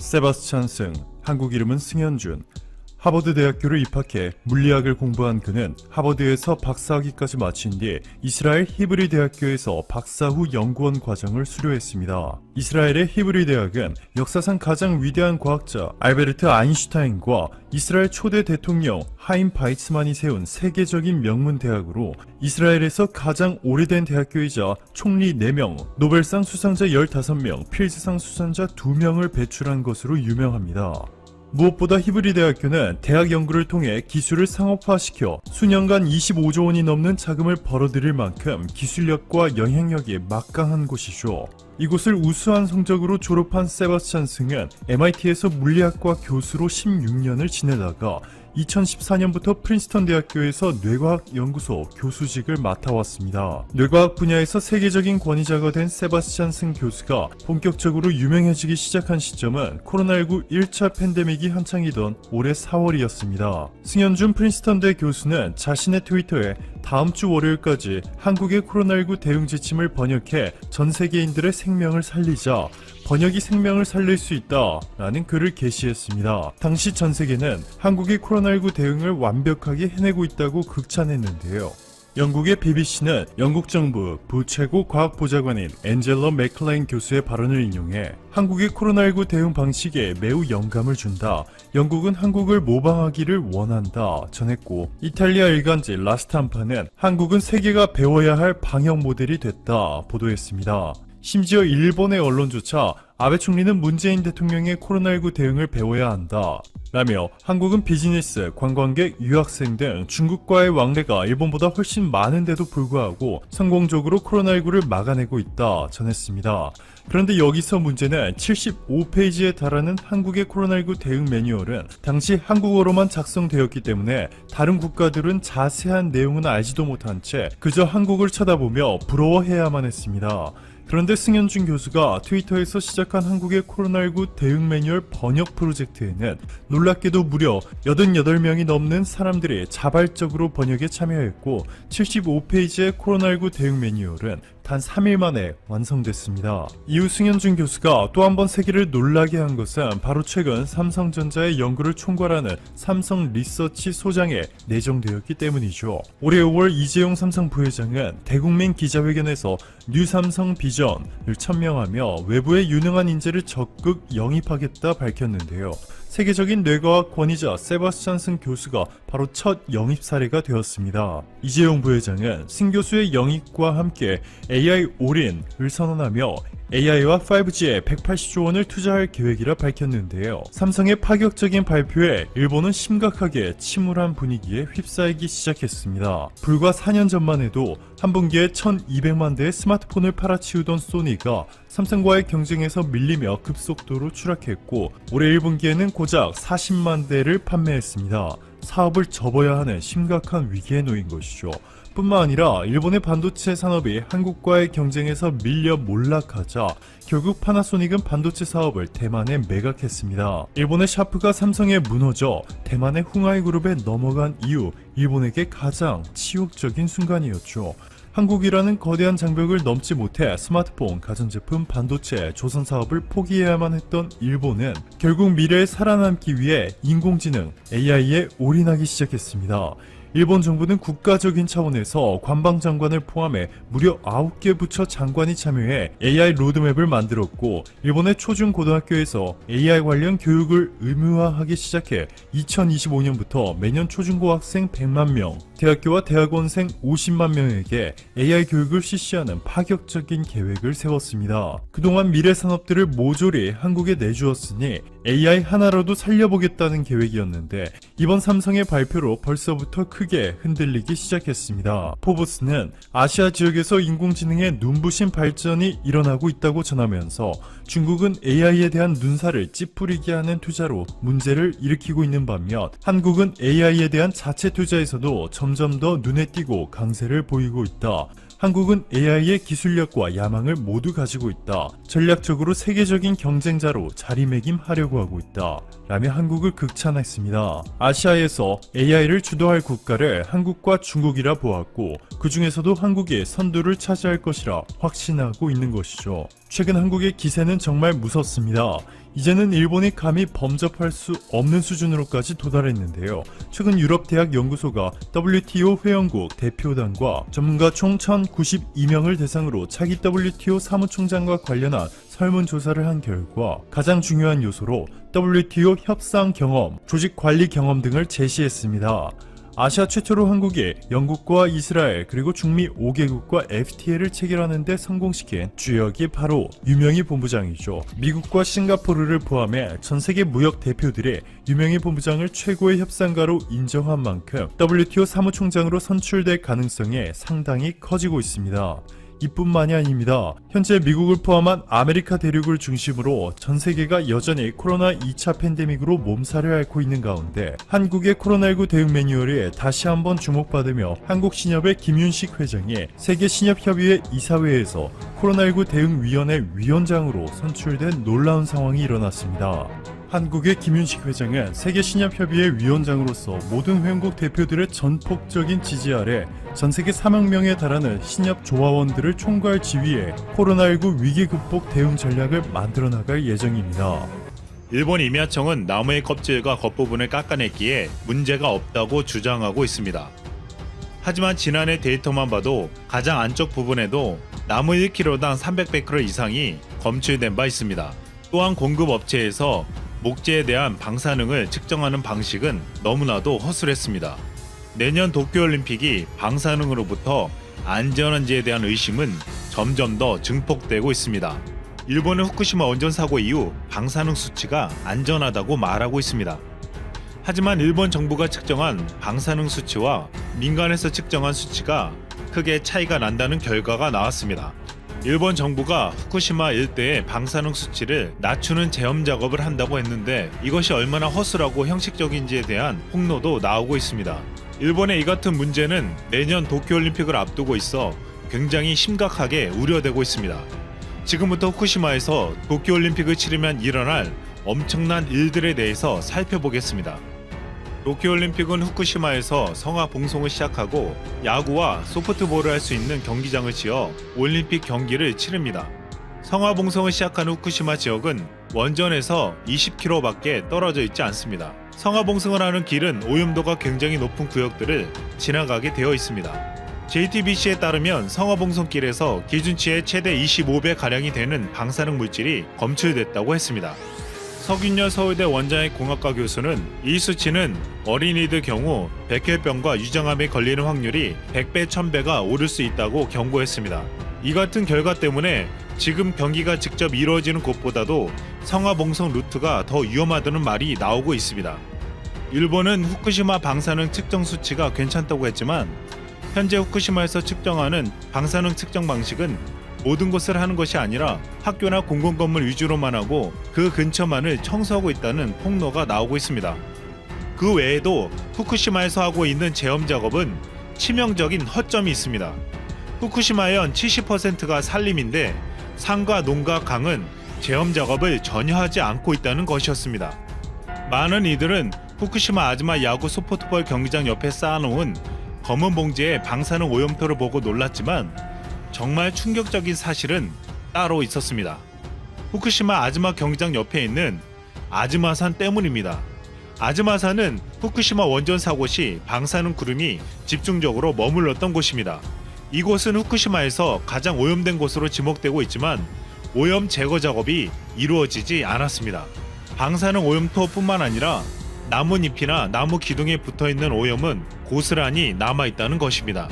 세바스찬 승, 한국 이름은 승현준. 하버드 대학교를 입학해 물리학을 공부한 그는 하버드에서 박사학위까지 마친 뒤 이스라엘 히브리 대학교에서 박사 후 연구원 과정을 수료했습니다. 이스라엘의 히브리 대학은 역사상 가장 위대한 과학자 알베르트 아인슈타인과 이스라엘 초대 대통령 하임 바이츠만이 세운 세계적인 명문 대학으로 이스라엘에서 가장 오래된 대학교이자 총리 4명, 노벨상 수상자 15명, 필즈상 수상자 2명을 배출한 것으로 유명합니다. 무엇보다 히브리 대학교는 대학 연구를 통해 기술을 상업화시켜 수년간 25조 원이 넘는 자금을 벌어들일 만큼 기술력과 영향력이 막강한 곳이죠. 이곳을 우수한 성적으로 졸업한 세바스찬 승은 MIT에서 물리학과 교수로 16년을 지내다가 2014년부터 프린스턴 대학교에서 뇌과학 연구소 교수직을 맡아왔습니다. 뇌과학 분야에서 세계적인 권위자가 된 세바스찬 승 교수가 본격적으로 유명해지기 시작한 시점은 코로나19 1차 팬데믹이 한창이던 올해 4월이었습니다. 승현준 프린스턴대 교수는 자신의 트위터에 다음 주 월요일까지 한국의 코로나19 대응 지침을 번역해 전 세계인들의 생명을 살리자, 번역이 생명을 살릴 수 있다 라는 글을 게시했습니다. 당시 전 세계는 한국의 코로나19 대응을 완벽하게 해내고 있다고 극찬했는데요. 영국의 BBC는 영국 정부 부최고 과학보좌관인 앤젤러 맥클레인 교수의 발언을 인용해 한국의 코로나19 대응 방식에 매우 영감을 준다. 영국은 한국을 모방하기를 원한다 전했고, 이탈리아 일간지 라스탐파는 한국은 세계가 배워야 할 방역 모델이 됐다 보도했습니다. 심지어 일본의 언론조차 아베 총리는 문재인 대통령의 코로나19 대응을 배워야 한다 라며 한국은 비즈니스, 관광객, 유학생 등 중국과의 왕래가 일본보다 훨씬 많은데도 불구하고 성공적으로 코로나19를 막아내고 있다 전했습니다. 그런데 여기서 문제는 75페이지에 달하는 한국의 코로나19 대응 매뉴얼은 당시 한국어로만 작성되었기 때문에 다른 국가들은 자세한 내용은 알지도 못한 채 그저 한국을 쳐다보며 부러워해야만 했습니다. 그런데 승현준 교수가 트위터에서 시작한 한국의 코로나19 대응 매뉴얼 번역 프로젝트에는 놀랍게도 무려 88명이 넘는 사람들이 자발적으로 번역에 참여했고, 75페이지의 코로나19 대응 매뉴얼은 단 3일 만에 완성됐습니다. 이후 승현준 교수가 또 한 번 세계를 놀라게 한 것은 바로 최근 삼성전자의 연구를 총괄하는 삼성 리서치 소장에 내정되었기 때문이죠. 올해 5월 이재용 삼성 부회장은 대국민 기자회견에서 뉴 삼성 비전을 천명하며 외부의 유능한 인재를 적극 영입하겠다 밝혔는데요. 세계적인 뇌과학 권위자 세바스찬 승 교수가 바로 첫 영입 사례가 되었습니다. 이재용 부회장은 승 교수의 영입과 함께 AI 올인을 선언하며 AI와 5G에 180조 원을 투자할 계획이라 밝혔는데요. 삼성의 파격적인 발표에 일본은 심각하게 침울한 분위기에 휩싸이기 시작했습니다. 불과 4년 전만 해도 한 분기에 1200만 대의 스마트폰을 팔아치우던 소니가 삼성과의 경쟁에서 밀리며 급속도로 추락했고, 올해 1분기에는 고작 40만 대를 판매했습니다. 사업을 접어야 하는 심각한 위기에 놓인 것이죠. 뿐만 아니라 일본의 반도체 산업이 한국과의 경쟁에서 밀려 몰락하자 결국 파나소닉은 반도체 사업을 대만에 매각했습니다. 일본의 샤프가 삼성에 무너져 대만의 훈하이그룹에 넘어간 이후 일본에게 가장 치욕적인 순간이었죠. 한국이라는 거대한 장벽을 넘지 못해 스마트폰, 가전제품, 반도체, 조선 사업을 포기해야만 했던 일본은 결국 미래에 살아남기 위해 인공지능, AI에 올인하기 시작했습니다. 일본 정부는 국가적인 차원에서 관방장관을 포함해 무려 9개 부처 장관이 참여해 AI 로드맵을 만들었고, 일본의 초중고등학교에서 AI 관련 교육을 의무화하기 시작해 2025년부터 매년 초중고 학생 100만 명, 대학교와 대학원생 50만 명에게 AI 교육을 실시하는 파격적인 계획을 세웠습니다. 그동안 미래 산업들을 모조리 한국에 내주었으니 AI 하나라도 살려보겠다는 계획이었는데, 이번 삼성의 발표로 벌써부터 크게 흔들리기 시작했습니다. 포브스는 아시아 지역에서 인공지능의 눈부신 발전이 일어나고 있다고 전하면서 중국은 AI에 대한 눈살을 찌푸리게 하는 투자로 문제를 일으키고 있는 반면, 한국은 AI에 대한 자체 투자에서도 점점 더 눈에 띄고 강세를 보이고 있다. 한국은 AI의 기술력과 야망을 모두 가지고 있다. 전략적으로 세계적인 경쟁자로 자리매김하려고 하고 있다. 라며 한국을 극찬했습니다. 아시아에서 AI를 주도할 국가를 한국과 중국이라 보았고, 그 중에서도 한국이 선두를 차지할 것이라 확신하고 있는 것이죠. 최근 한국의 기세는 정말 무섭습니다. 이제는 일본이 감히 범접할 수 없는 수준으로까지 도달했는데요. 최근 유럽대학 연구소가 WTO 회원국 대표단과 전문가 총 1092명을 대상으로 차기 WTO 사무총장과 관련한 설문조사를 한 결과 가장 중요한 요소로 WTO 협상 경험, 조직 관리 경험 등을 제시했습니다. 아시아 최초로 한국이 영국과 이스라엘 그리고 중미 5개국과 FTA를 체결하는 데 성공시킨 주역이 바로 유명희 본부장이죠. 미국과 싱가포르를 포함해 전세계 무역 대표들이 유명희 본부장을 최고의 협상가로 인정한 만큼 WTO 사무총장으로 선출될 가능성이 상당히 커지고 있습니다. 이뿐만이 아닙니다. 현재 미국을 포함한 아메리카 대륙을 중심으로 전 세계가 여전히 코로나 2차 팬데믹으로 몸살을 앓고 있는 가운데 한국의 코로나19 대응 매뉴얼이 다시 한번 주목받으며 한국신협의 김윤식 회장이 세계신협협의회 이사회에서 코로나19 대응위원회 위원장으로 선출된 놀라운 상황이 일어났습니다. 한국의 김윤식 회장은 세계신협협의회 위원장으로서 모든 회원국 대표들의 전폭적인 지지 아래 전세계 3억 명에 달하는 신협 조화원들을 총괄 지휘해 코로나19 위기 극복 대응 전략을 만들어 나갈 예정입니다. 일본 임야청은 나무의 껍질과 겉부분을 깎아냈기에 문제가 없다고 주장하고 있습니다. 하지만 지난해 데이터만 봐도 가장 안쪽 부분에도 나무 1kg당 300베크럴 이상이 검출된 바 있습니다. 또한 공급업체에서 목재에 대한 방사능을 측정하는 방식은 너무나도 허술했습니다. 내년 도쿄올림픽이 방사능으로부터 안전한지에 대한 의심은 점점 더 증폭되고 있습니다. 일본은 후쿠시마 원전 사고 이후 방사능 수치가 안전하다고 말하고 있습니다. 하지만 일본 정부가 측정한 방사능 수치와 민간에서 측정한 수치가 크게 차이가 난다는 결과가 나왔습니다. 일본 정부가 후쿠시마 일대의 방사능 수치를 낮추는 제험 작업을 한다고 했는데 이것이 얼마나 허술하고 형식적인지에 대한 폭로도 나오고 있습니다. 일본의 이 같은 문제는 내년 도쿄올림픽을 앞두고 있어 굉장히 심각하게 우려되고 있습니다. 지금부터 후쿠시마에서 도쿄올림픽을 치르면 일어날 엄청난 일들에 대해서 살펴보겠습니다. 도쿄올림픽은 후쿠시마에서 성화 봉송을 시작하고 야구와 소프트볼을 할 수 있는 경기장을 지어 올림픽 경기를 치릅니다. 성화 봉송을 시작한 후쿠시마 지역은 원전에서 20km밖에 떨어져 있지 않습니다. 성화 봉송을 하는 길은 오염도가 굉장히 높은 구역들을 지나가게 되어 있습니다. JTBC에 따르면 성화 봉송길에서 기준치의 최대 25배가량이 되는 방사능 물질이 검출됐다고 했습니다. 석윤열 서울대 원자핵 공학과 교수는 이 수치는 어린이들 경우 백혈병과 유장암에 걸리는 확률이 100배, 1000배가 오를 수 있다고 경고했습니다. 이 같은 결과 때문에 지금 경기가 직접 이루어지는 곳보다도 성화봉송 루트가 더 위험하다는 말이 나오고 있습니다. 일본은 후쿠시마 방사능 측정 수치가 괜찮다고 했지만 현재 후쿠시마에서 측정하는 방사능 측정 방식은 모든 곳을 하는 것이 아니라 학교나 공공건물 위주로만 하고 그 근처만을 청소하고 있다는 폭로가 나오고 있습니다. 그 외에도 후쿠시마에서 하고 있는 제험 작업은 치명적인 허점이 있습니다. 후쿠시마현 70%가 산림인데 산과 농가, 강은 제험 작업을 전혀 하지 않고 있다는 것이었습니다. 많은 이들은 후쿠시마 아즈마 야구 소프트볼 경기장 옆에 쌓아놓은 검은 봉지에 방사능 오염토를 보고 놀랐지만 정말 충격적인 사실은 따로 있었습니다. 후쿠시마 아즈마 경기장 옆에 있는 아즈마산 때문입니다. 아즈마산은 후쿠시마 원전 사고 시 방사능 구름이 집중적으로 머물렀던 곳입니다. 이곳은 후쿠시마에서 가장 오염된 곳으로 지목되고 있지만 오염 제거 작업이 이루어지지 않았습니다. 방사능 오염토뿐만 아니라 나뭇잎이나 나무 기둥에 붙어있는 오염은 고스란히 남아있다는 것입니다.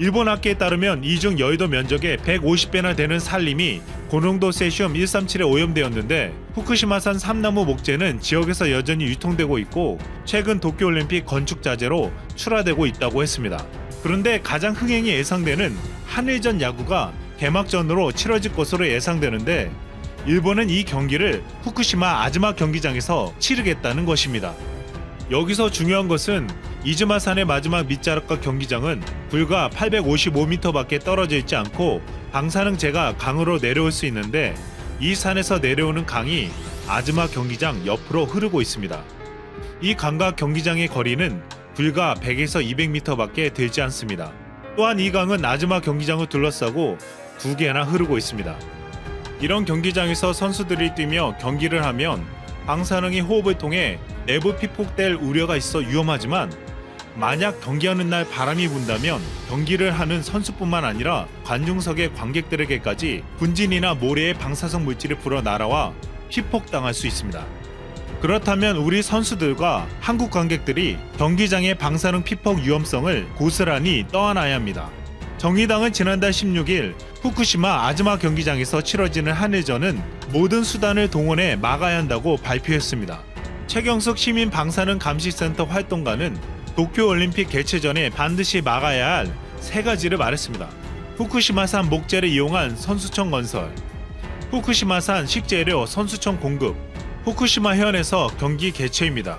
일본 학계에 따르면 이중 여의도 면적의 150배나 되는 산림이 고농도 세슘 137에 오염되었는데 후쿠시마산 삼나무 목재는 지역에서 여전히 유통되고 있고 최근 도쿄올림픽 건축 자재로 출하되고 있다고 했습니다. 그런데 가장 흥행이 예상되는 한일전 야구가 개막전으로 치러질 것으로 예상되는데 일본은 이 경기를 후쿠시마 아즈마 경기장에서 치르겠다는 것입니다. 여기서 중요한 것은 이즈마산의 마지막 밑자락과 경기장은 불과 855m밖에 떨어져 있지 않고 방사능재가 강으로 내려올 수 있는데 이 산에서 내려오는 강이 아즈마 경기장 옆으로 흐르고 있습니다. 이 강과 경기장의 거리는 불과 100에서 200m밖에 되지 않습니다. 또한 이 강은 아즈마 경기장을 둘러싸고 두 개나 흐르고 있습니다. 이런 경기장에서 선수들이 뛰며 경기를 하면 방사능이 호흡을 통해 내부 피폭될 우려가 있어 위험하지만 만약 경기하는 날 바람이 분다면 경기를 하는 선수뿐만 아니라 관중석의 관객들에게까지 분진이나 모래의 방사성 물질이 불어 날아와 피폭당할 수 있습니다. 그렇다면 우리 선수들과 한국 관객들이 경기장의 방사능 피폭 위험성을 고스란히 떠안아야 합니다. 정의당은 지난달 16일 후쿠시마 아즈마 경기장에서 치러지는 한일전은 모든 수단을 동원해 막아야 한다고 발표했습니다. 최경숙 시민 방사능 감시센터 활동가는 도쿄올림픽 개최 전에 반드시 막아야 할 세 가지를 말했습니다. 후쿠시마산 목재를 이용한 선수촌 건설, 후쿠시마산 식재료 선수촌 공급, 후쿠시마 해안에서 경기 개최입니다.